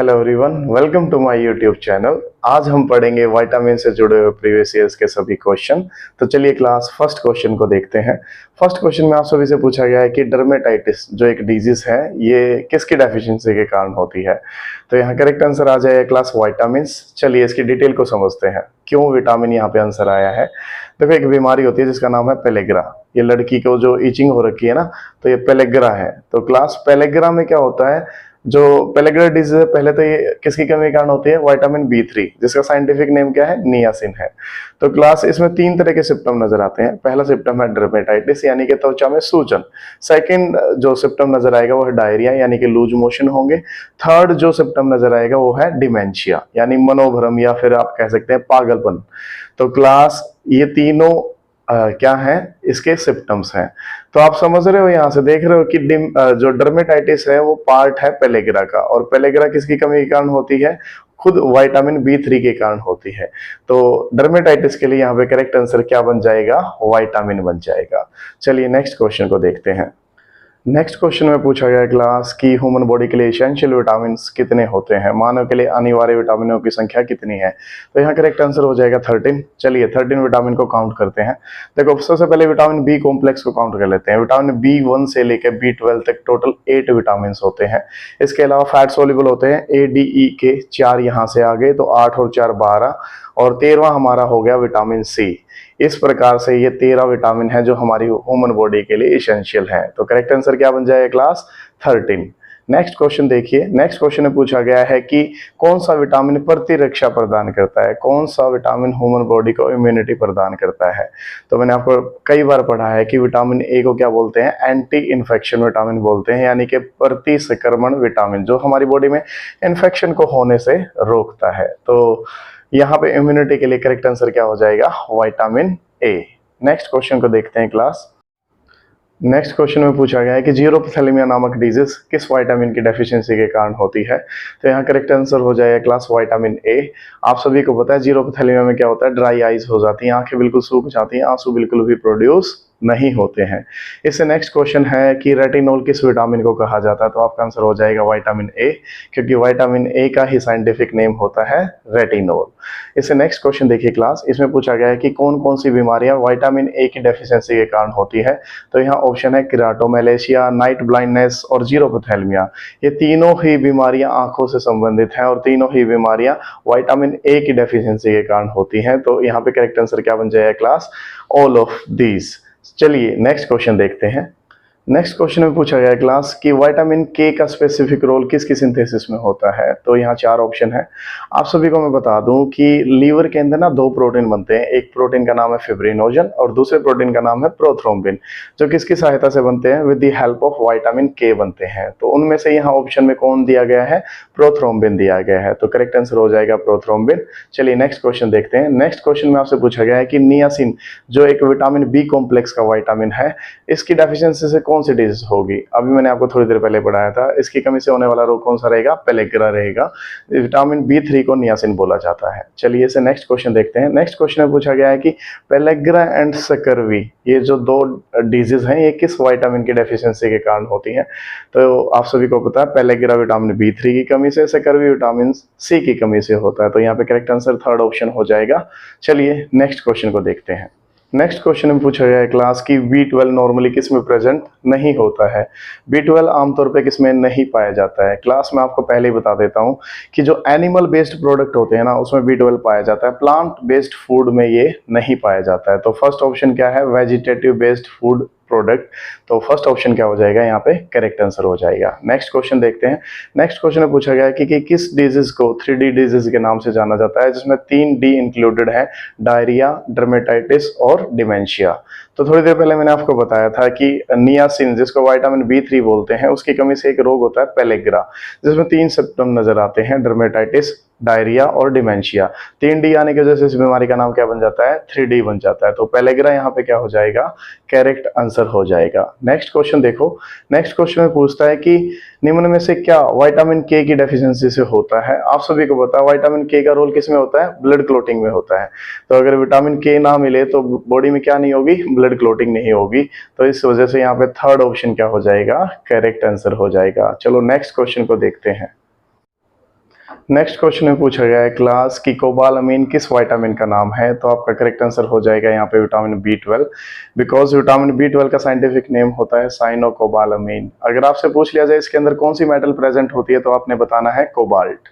Hello everyone, welcome to my YouTube channel. आज हम पढ़ेंगे विटामिन से जुड़े हुए प्रीवियस ईयर्स के सभी क्वेश्चन। तो चलिए क्लास फर्स्ट क्वेश्चन को देखते हैं। फर्स्ट क्वेश्चन में आप सभी से पूछा गया है कि डर्मेटाइटिस जो एक डिजीज है ये किसकी डेफिशिएंसी के कारण होती है। तो यहाँ करेक्ट आंसर आ जाएगा क्लास विटामिन। चलिए इसकी डिटेल को समझते हैं, क्यों विटामिन यहाँ पे आंसर आया है। देखो, एक बीमारी होती है जिसका नाम है पेलेग्रा। ये लड़की को जो इचिंग हो रखी है ना, तो ये पेलेग्रा है। तो क्लास पेलेग्रा में क्या होता है, जो पेलेग्रा डिजीज है, पहले तो ये किसकी कमी के कारण होती है, विटामिन B3, जिसका साइंटिफिक नेम क्या है, नियासिन है। तो क्लास इसमें तीन तरह के सिम्टम नजर आते हैं। पहला सिम्टम है डर्मेटाइटिस यानी कि त्वचा में सूजन। सेकंड जो सिम्टम नजर आएगा वो है डायरिया यानी कि लूज मोशन होंगे। थर्ड जो सिम्टम नजर आएगा वो है डिमेंशिया यानी मनोभ्रम या फिर आप कह सकते हैं पागलपन। तो क्लास ये तीनों क्या है, इसके सिम्टम्स हैं। तो आप समझ रहे हो, यहाँ से देख रहे हो कि जो डर्मेटाइटिस है वो पार्ट है पेलेग्रा का, और पेलेग्रा किसकी कमी के कारण होती है, खुद विटामिन B3 के कारण होती है। तो डर्मेटाइटिस के लिए यहाँ पे करेक्ट आंसर क्या बन जाएगा, विटामिन बन जाएगा। चलिए नेक्स्ट क्वेश्चन को देखते हैं। नेक्स्ट क्वेश्चन में पूछा गया क्लास की ह्यूमन बॉडी के लिए एसेंशियल विटामिन कितने होते हैं, मानव के लिए अनिवार्य विटामिनों की संख्या कितनी है। तो यहाँ करेक्ट आंसर हो जाएगा 13। चलिए 13 विटामिन को काउंट करते हैं। देखो, सबसे पहले विटामिन B कॉम्प्लेक्स को काउंट कर लेते हैं। विटामिन B1 से लेकर B12 तक टोटल 8 विटामिन होते हैं। इसके अलावा फैट सोल्यूबल होते हैं A, D, E के 4 यहाँ से आ गए, तो 8 और 4 12, और 13वां हमारा हो गया विटामिन C। इस प्रकार से ये 13 विटामिन है जो हमारी ह्यूमन बॉडी के लिए एसेंशियल है। तो करेक्ट आंसर क्या बन जाएगा क्लास, 13। नेक्स्ट क्वेश्चन देखिए। नेक्स्ट क्वेश्चन में पूछा गया है कि कौन सा विटामिन प्रतिरक्षा प्रदान करता है, कौन सा विटामिन ह्यूमन बॉडी को इम्यूनिटी प्रदान करता है। तो मैंने आपको कई बार पढ़ा है कि विटामिन A को क्या बोलते हैं, एंटी इन्फेक्शन विटामिन बोलते हैं, यानी कि प्रतिसंक्रमण विटामिन, जो हमारी बॉडी में इन्फेक्शन को होने से रोकता है। तो यहाँ पे इम्यूनिटी के लिए करेक्ट आंसर क्या हो जाएगा, विटामिन A। नेक्स्ट क्वेश्चन को देखते हैं क्लास। नेक्स्ट क्वेश्चन में पूछा गया है कि जीरोपथैलेमिया नामक डिजीज किस विटामिन की डेफिशिएंसी के कारण होती है। तो यहाँ करेक्ट आंसर हो जाएगा क्लास विटामिन A। आप सभी को पता है जीरोपथैलेमिया में क्या होता है, ड्राई आइज हो जाती है, आंखें बिल्कुल सूख जाती हैं, आंसू बिल्कुल भी प्रोड्यूस नहीं होते हैं। इससे नेक्स्ट क्वेश्चन है कि रेटिनॉल किस विटामिन को कहा जाता है। तो आपका आंसर हो जाएगा विटामिन A, क्योंकि विटामिन A का ही साइंटिफिक नेम होता है रेटिनॉल। इससे नेक्स्ट क्वेश्चन देखिए क्लास। इसमें पूछा गया है कि कौन कौन सी बीमारियां विटामिन A की डेफिशिएंसी के कारण होती है। तो यहाँ ऑप्शन है केराटोमेलेशिया, नाइट ब्लाइंडनेस और जीरोपथैलेमिया। ये तीनों ही बीमारियां आंखों से संबंधित हैं और तीनों ही बीमारियां विटामिन A की डेफिशिएंसी के कारण होती हैं। तो यहाँ पे करेक्ट आंसर क्या बन जाएगा क्लास, ऑल ऑफ दीज। चलिए नेक्स्ट क्वेश्चन देखते हैं। नेक्स्ट क्वेश्चन में पूछा गया क्लास कि विटामिन K का स्पेसिफिक रोल किसकी सिंथेसिस में होता है। तो यहाँ 4 ऑप्शन है। आप सभी को मैं बता दूं कि लीवर के अंदर ना 2 प्रोटीन बनते हैं। एक प्रोटीन का नाम है फिब्रिनोजन और दूसरे प्रोटीन का नाम है प्रोथ्रोम्बिन, जो किसकी सहायता से बनते हैं, with the help of vitamin K बनते हैं। तो उनमें से यहाँ ऑप्शन में कौन दिया गया है, प्रोथ्रोम्बिन दिया गया है। तो करेक्ट आंसर हो जाएगा प्रोथ्रोम्बिन। चलिए नेक्स्ट क्वेश्चन देखते हैं। नेक्स्ट क्वेश्चन में आपसे पूछा गया है कि नियासिन जो एक विटामिन B कॉम्प्लेक्स का विटामिन है, इसकी डेफिशिएंसी से कौन सी डिजीज होगी। अभी मैंने आपको थोड़ी देर पहले पढ़ाया था, इसकी कमी से होने वाला रोग कौन सा रहेगा, पेलेग्रा रहेगा। विटामिन B3 को नियासिन बोला जाता है। चलिए इसे नेक्स्ट क्वेश्चन देखते हैं। नेक्स्ट क्वेश्चन में पूछा गया है कि पेलेग्रा एंड सकर्वी, ये जो 2 डिजीज हैं, ये किस विटामिन की डेफिशिएंसी के कारण होती हैं। तो आप सभी को पता है पेलेग्रा विटामिन B3 की कमी से, सकर्वी विटामिन C की कमी से होता है। तो यहाँ पे करेक्ट आंसर थर्ड ऑप्शन हो जाएगा। चलिए नेक्स्ट क्वेश्चन को देखते हैं। नेक्स्ट क्वेश्चन में पूछा गया है क्लास की B12 नॉर्मली किस में प्रेजेंट नहीं होता है। B12 आमतौर पे किस में नहीं पाया जाता है। क्लास में आपको पहले ही बता देता हूं कि जो एनिमल बेस्ड प्रोडक्ट होते हैं ना, उसमें B12 पाया जाता है। प्लांट बेस्ड फूड में ये नहीं पाया जाता है। तो फर्स्ट ऑप्शन क्या है, वेजिटेटिव बेस्ड फूड प्रोडक्ट। तो फर्स्ट ऑप्शन क्या हो जाएगा, यहाँ पे करेक्ट आंसर हो जाएगा। नेक्स्ट क्वेश्चन देखते हैं। नेक्स्ट क्वेश्चन में पूछा गया है कि किस डिजीज को 3D डिजीज के नाम से जाना जाता है, जिसमें 3D इंक्लूडेड है, डायरिया, डर्मेटाइटिस और डिमेंशिया। तो थोड़ी देर पहले मैंने आपको बताया था कि नियासिन, जिसको विटामिन B3 बोलते हैं, उसकी कमी से एक रोग होता है पेलेग्रा, जिसमें 3 सिम्टम नजर आते हैं, डर्मेटाइटिस, डायरिया और डिमेंशिया। 3D आने की वजह से इस बीमारी का नाम क्या बन जाता है, 3D बन जाता है। तो पेलेग्रा यहाँ पे क्या हो जाएगा, करेक्ट आंसर हो जाएगा। नेक्स्ट क्वेश्चन देखो। नेक्स्ट क्वेश्चन में पूछता है कि निम्न में से क्या विटामिन K की डेफिशिएंसी से होता है। आप सभी को पता है विटामिन K का रोल किस में होता है, ब्लड क्लोटिंग में होता है। तो अगर विटामिन K ना मिले तो बॉडी में क्या नहीं होगी, ब्लड क्लोटिंग नहीं होगी। तो इस वजह से यहाँ पे थर्ड ऑप्शन क्या हो जाएगा, करेक्ट आंसर हो जाएगा। चलो नेक्स्ट क्वेश्चन को देखते हैं। नेक्स्ट क्वेश्चन में पूछा गया है क्लास की कोबालामीन किस विटामिन का नाम है। तो आपका करेक्ट आंसर हो जाएगा यहाँ पे vitamin B12, because vitamin B12 का साइंटिफिक नेम होता है साइनोकोबालामीन। अगर आपसे पूछ लिया जाए इसके अंदर कौन सी मेटल प्रेजेंट होती है तो आपने बताना है कोबाल्ट।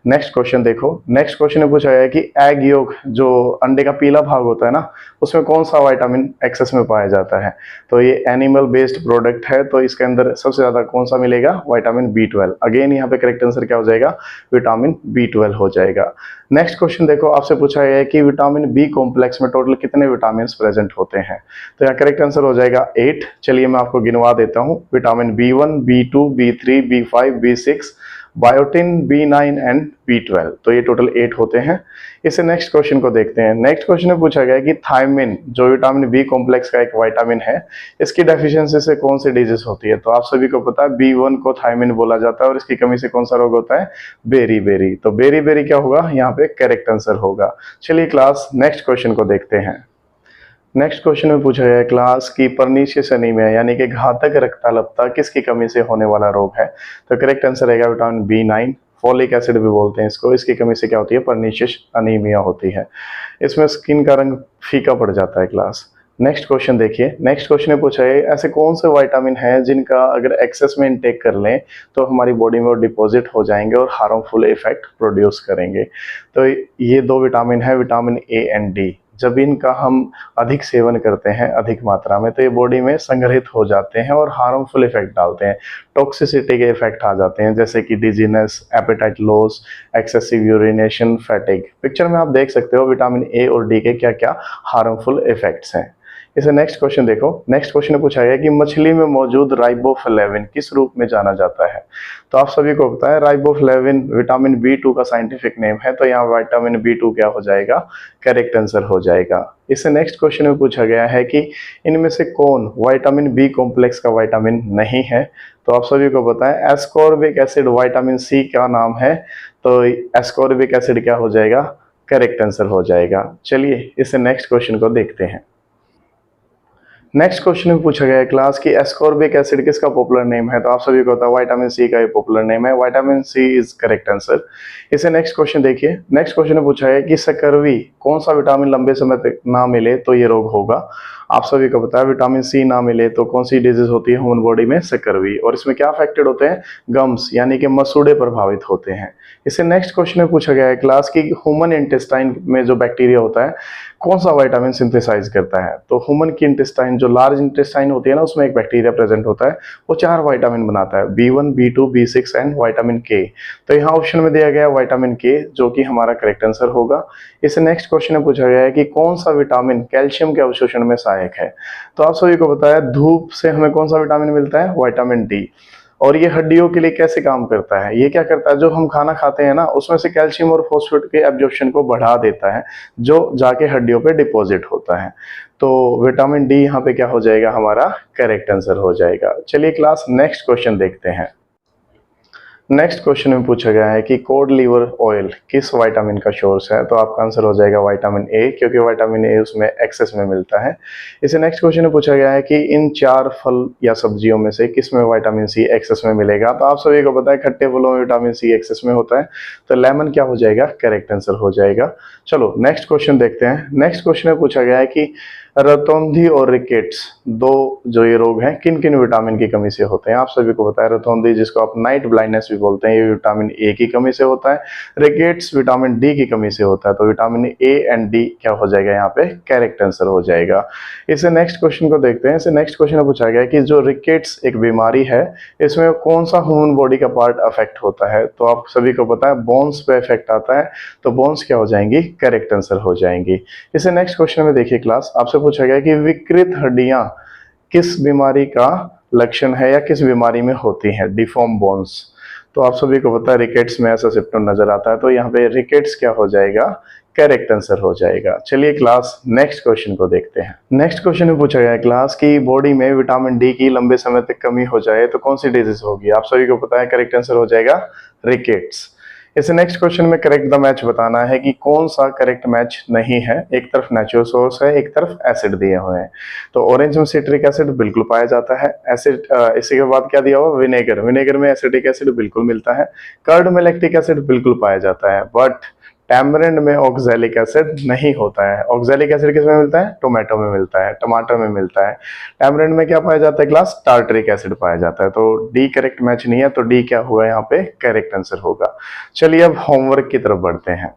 नेक्स्ट क्वेश्चन देखो, नेक्स्ट क्वेश्चन में पूछा गया है कि एग योक जो अंडे का पीला भाग होता है ना, उसमें कौन सा विटामिन एक्सेस में पाया जाता है। तो ये एनिमल बेस्ड प्रोडक्ट है, तो इसके अंदर सबसे ज्यादा कौन सा मिलेगा, विटामिन B12। अगेन यहाँ पे करेक्ट आंसर क्या हो जाएगा, विटामिन B12 हो जाएगा। नेक्स्ट क्वेश्चन देखो, आपसे पूछा गया है कि विटामिन बी कॉम्प्लेक्स में टोटल कितने विटामिन प्रेजेंट होते हैं। तो यहाँ करेक्ट आंसर हो जाएगा 8। चलिए मैं आपको गिनवा देता हूँ, vitamin B1, B2, B3, B5, B6, biotin, B9 and B12। तो ये टोटल 8 होते हैं। इसे नेक्स्ट क्वेश्चन को देखते हैं। नेक्स्ट क्वेश्चन में पूछा गया है कि थायमिन जो विटामिन बी कॉम्प्लेक्स का एक विटामिन है, इसकी डेफिशिएंसी से कौन सी डिजीज होती है। तो आप सभी को पता है B1 को थायमिन बोला जाता है और इसकी कमी से कौन सा रोग होता है, बेरी बेरी। तो बेरी बेरी क्या होगा, यहाँ पे करेक्ट आंसर होगा। चलिए क्लास नेक्स्ट क्वेश्चन को देखते हैं। नेक्स्ट क्वेश्चन में पूछा गया है क्लास की पर्नीशियस एनीमिया यानी कि घातक रक्ताल्पता किसकी कमी से होने वाला रोग है। तो करेक्ट आंसर रहेगा विटामिन B9, फॉलिक एसिड भी बोलते हैं इसको। इसकी कमी से क्या होती है, पर्नीशियस एनीमिया होती है। इसमें स्किन का रंग फीका पड़ जाता है क्लास। नेक्स्ट क्वेश्चन देखिए, नेक्स्ट क्वेश्चन में पूछा है ऐसे कौन से विटामिन हैं जिनका अगर एक्सेस में इनटेक कर लें तो हमारी बॉडी में वो डिपॉजिट हो जाएंगे और हार्मफुल इफेक्ट प्रोड्यूस करेंगे। तो ये दो विटामिन है, विटामिन A एंड D। जब इनका हम अधिक सेवन करते हैं अधिक मात्रा में तो ये बॉडी में संग्रहित हो जाते हैं और हार्मफुल इफेक्ट डालते हैं, टॉक्सिसिटी के इफेक्ट आ जाते हैं, जैसे कि dizziness, apatite loss, excessive urination, fatigue. Picture में आप देख सकते हो विटामिन A और D के क्या क्या हार्मफुल इफेक्ट्स हैं। इसे नेक्स्ट क्वेश्चन देखो, नेक्स्ट क्वेश्चन में पूछा गया कि मछली में मौजूद राइबोफ्लेविन किस रूप में जाना जाता है। तो आप सभी को पता है राइबोफ्लेविन विटामिन B2 का साइंटिफिक नेम है, तो यहाँ विटामिन B2 क्या हो जाएगा, करेक्ट आंसर हो जाएगा। इससे नेक्स्ट क्वेश्चन में पूछा गया है कि इनमें से कौन विटामिन बी कॉम्प्लेक्स का विटामिन नहीं है। तो आप सभी को पता है एस्कॉर्बिक एसिड विटामिन C का नाम है, तो एस्कॉर्बिक एसिड क्या हो जाएगा, करेक्ट आंसर हो जाएगा। चलिए इससे नेक्स्ट क्वेश्चन को देखते हैं। नेक्स्ट क्वेश्चन में पूछा गया है क्लास की एस्कॉर्बिक एसिड किसका पॉपुलर नेम है। तो आप सभी को पता है विटामिन C का ये पॉपुलर नेम है, vitamin C is correct answer. इसे नेक्स्ट क्वेश्चन देखिए, नेक्स्ट क्वेश्चन में पूछा है कि सकरवी कौन सा विटामिन लंबे समय तक ना मिले तो ये रोग होगा। आप सभी को पता है विटामिन C ना मिले तो कौन सी डिजीज होती है ह्यूमन बॉडी में, सकरवी। और इसमें क्या अफेक्टेड होते हैं, गम्स यानी कि मसूड़े प्रभावित होते हैं। इसे नेक्स्ट क्वेश्चन में पूछा गया है क्लास की ह्यूमन इंटेस्टाइन में जो बैक्टीरिया होता है कौन सा विटामिन सिंथेसाइज करता है। तो ह्यूमन की इंटेस्टाइन जो लार्ज इंटेस्टाइन होती है ना, उसमें एक बैक्टीरिया प्रेजेंट होता है, वो 4 विटामिन बनाता है, B1, B2, B6 and vitamin K। तो यहाँ ऑप्शन में दिया गया विटामिन K जो कि हमारा करेक्ट आंसर होगा। इसे नेक्स्ट क्वेश्चन में पूछा गया है कि कौन सा विटामिन कैल्शियम के अवशोषण में सहायक है। तो आप सभी को पता है धूप से हमें कौन सा विटामिन मिलता है, विटामिन D। और ये हड्डियों के लिए कैसे काम करता है, ये क्या करता है, जो हम खाना खाते हैं ना उसमें से कैल्शियम और फॉस्फेट के एब्जॉर्प्शन को बढ़ा देता है जो जाके हड्डियों पे डिपॉजिट होता है। तो विटामिन D यहाँ पे क्या हो जाएगा, हमारा करेक्ट आंसर हो जाएगा। चलिए क्लास नेक्स्ट क्वेश्चन देखते हैं। नेक्स्ट क्वेश्चन में पूछा गया है कि कोड लीवर ऑयल किस विटामिन का सोर्स है। तो आपका आंसर हो जाएगा विटामिन A, क्योंकि विटामिन A उसमें एक्सेस में मिलता है। इसे नेक्स्ट क्वेश्चन में पूछा गया है कि इन 4 फल या सब्जियों में से किस में विटामिन C एक्सेस में मिलेगा। तो आप सभी को पता है खट्टे फलों में विटामिन C एक्सेस में होता है, तो लेमन क्या हो जाएगा, करेक्ट आंसर हो जाएगा। चलो नेक्स्ट क्वेश्चन देखते हैं। नेक्स्ट क्वेश्चन में पूछा गया है कि रतौंधी और रिकेट्स दो जो ये रोग हैं किन किन विटामिन की कमी से होते हैं। आप सभी को पता है रतौंधी जिसको आप नाइट ब्लाइंडनेस भी बोलते हैं, ये विटामिन A की कमी से होता है। रिकेट्स विटामिन D की कमी से होता है, तो विटामिन A एंड D क्या हो जाएगा, यहाँ पे करेक्ट आंसर हो जाएगा। इसे नेक्स्ट क्वेश्चन को देखते हैं। इसे नेक्स्ट क्वेश्चन में पूछा गया है कि जो रिकेट्स एक बीमारी है इसमें कौन सा ह्यूमन बॉडी का पार्ट अफेक्ट होता है। तो आप सभी को पता है बोन्स पे इफेक्ट आता है, तो बोन्स क्या हो जाएंगी, करेक्ट आंसर हो जाएंगी। इसे नेक्स्ट क्वेश्चन में देखिए क्लास, आपसे पूछा गया कि विकृत हड्डियां किस बीमारी का लक्षण है या किस बीमारी में होती हैं, डिफॉर्म बोन्स। तो आप सभी को पता है रिकेट्स में ऐसा सिम्टम नजर आता है, तो यहाँ पे रिकेट्स क्या हो जाएगा, करेक्ट आंसर हो जाएगा। चलिए क्लास नेक्स्ट क्वेश्चन को देखते हैं। नेक्स्ट क्वेश्चन में पूछा गया है क्लास की बॉडी में विटामिन D की लंबे समय तक कमी हो जाए तो कौन सी डिजीज होगी। आप सभी को पता है करेक्ट आंसर हो जाएगा रिकेट्स। इसे नेक्स्ट क्वेश्चन में करेक्ट द मैच बताना है कि कौन सा करेक्ट मैच नहीं है। एक तरफ नेचुरल सोर्स है, एक तरफ एसिड दिए हुए हैं। तो ऑरेंज में सिट्रिक एसिड बिल्कुल पाया जाता है। एसिड इसी के बाद क्या दिया हुआ, विनेगर, विनेगर में एसिटिक एसिड बिल्कुल मिलता है। कर्ड में लैक्टिक एसिड बिल्कुल पाया जाता है, बट टैमरिंड में ऑक्सैलिक एसिड नहीं होता है। ऑक्सैलिक एसिड किस में मिलता है, टोमेटो में मिलता है, टमाटर में मिलता है। टैमरिंड में क्या पाया जाता है क्लास, टार्टरिक एसिड पाया जाता है। तो डी करेक्ट मैच नहीं है, तो डी क्या हुआ यहाँ पे, करेक्ट आंसर होगा। चलिए अब होमवर्क की तरफ बढ़ते हैं।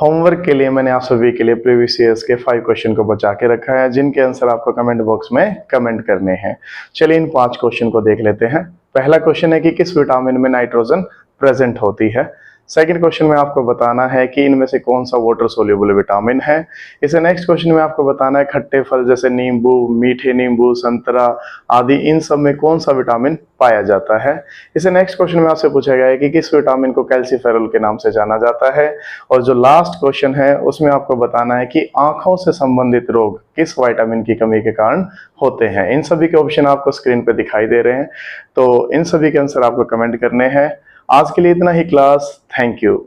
होमवर्क के लिए मैंने आप सभी के लिए प्रीवियस ईयर्स के 5 क्वेश्चन को बचा के रखा है, जिनके आंसर आपको कमेंट बॉक्स में कमेंट करने हैं। चलिए इन 5 क्वेश्चन को देख लेते हैं। पहला क्वेश्चन है कि किस विटामिन में नाइट्रोजन प्रेजेंट होती है। सेकंड क्वेश्चन में आपको बताना है कि इनमें से कौन सा वाटर सोल्यूबल विटामिन है। इसे नेक्स्ट क्वेश्चन में आपको बताना है खट्टे फल जैसे नींबू, मीठे नींबू, संतरा आदि, इन सब में कौन सा विटामिन पाया जाता है। इसे नेक्स्ट क्वेश्चन में आपसे पूछा गया है कि किस विटामिन को कैल्सीफेरॉल के नाम से जाना जाता है। और जो लास्ट क्वेश्चन है उसमें आपको बताना है कि आंखों से संबंधित रोग किस विटामिन की कमी के कारण होते हैं। इन सभी के ऑप्शन आपको स्क्रीन पे दिखाई दे रहे हैं, तो इन सभी के आंसर आपको कमेंट करने हैं। आज के लिए इतना ही क्लास। Thank you.